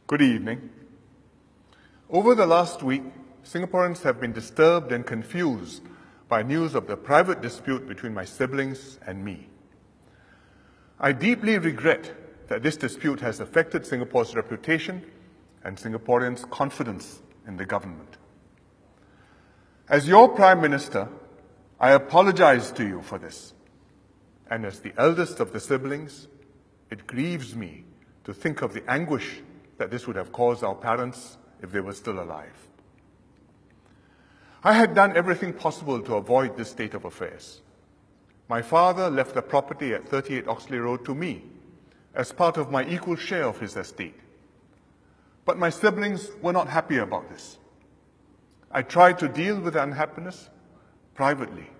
Good evening. Over the last week, Singaporeans have been disturbed and confused by news of the private dispute between my siblings and me. I deeply regret that this dispute has affected Singapore's reputation and Singaporeans' confidence in the government. As your Prime Minister, I apologize to you for this. And as the eldest of the siblings, it grieves me to think of the anguish that this would have caused our parents if they were still alive. I had done everything possible to avoid this state of affairs. My father left the property at 38 Oxley Road to me as part of my equal share of his estate. But my siblings were not happy about this. I tried to deal with the unhappiness privately.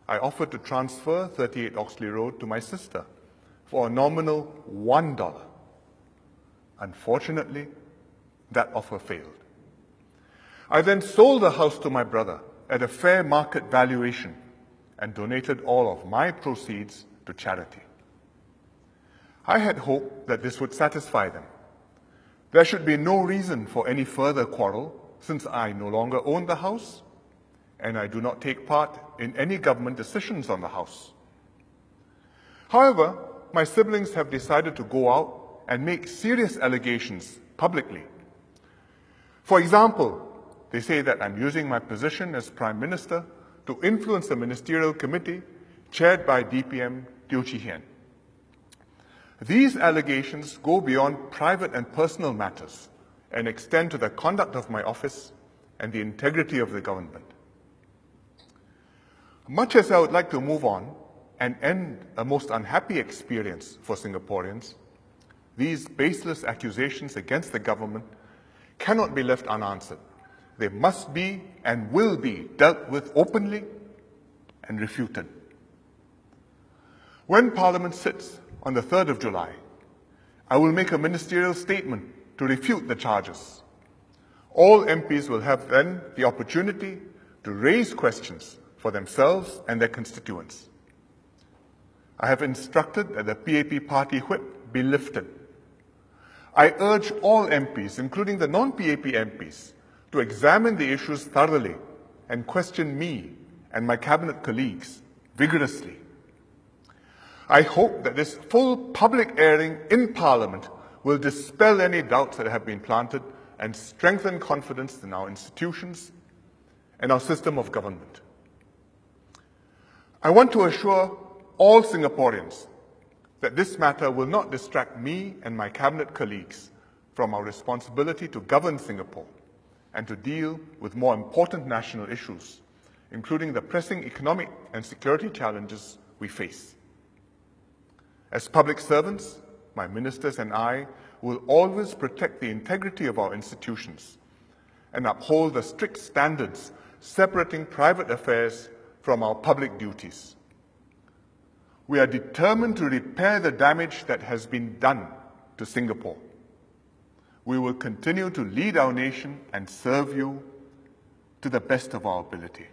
I offered to transfer 38 Oxley Road to my sister for a nominal $1. Unfortunately, that offer failed. I then sold the house to my brother at a fair market valuation and donated all of my proceeds to charity. I had hoped that this would satisfy them. There should be no reason for any further quarrel since I no longer own the house and I do not take part in any government decisions on the house. However, my siblings have decided to go out and make serious allegations publicly. For example, they say that I'm using my position as Prime Minister to influence the ministerial committee chaired by DPM Teo Chee Hean. These allegations go beyond private and personal matters and extend to the conduct of my office and the integrity of the government. Much as I would like to move on and end a most unhappy experience for Singaporeans, these baseless accusations against the government cannot be left unanswered. They must be and will be dealt with openly and refuted. When Parliament sits on the 3rd of July, I will make a ministerial statement to refute the charges. All MPs will have then the opportunity to raise questions for themselves and their constituents. I have instructed that the PAP party whip be lifted. I urge all MPs, including the non-PAP MPs, to examine the issues thoroughly and question me and my cabinet colleagues vigorously. I hope that this full public airing in Parliament will dispel any doubts that have been planted and strengthen confidence in our institutions and our system of government. I want to assure all Singaporeans that this matter will not distract me and my cabinet colleagues from our responsibility to govern Singapore and to deal with more important national issues, including the pressing economic and security challenges we face. As public servants, my ministers and I will always protect the integrity of our institutions and uphold the strict standards separating private affairs from our public duties. We are determined to repair the damage that has been done to Singapore. We will continue to lead our nation and serve you to the best of our ability.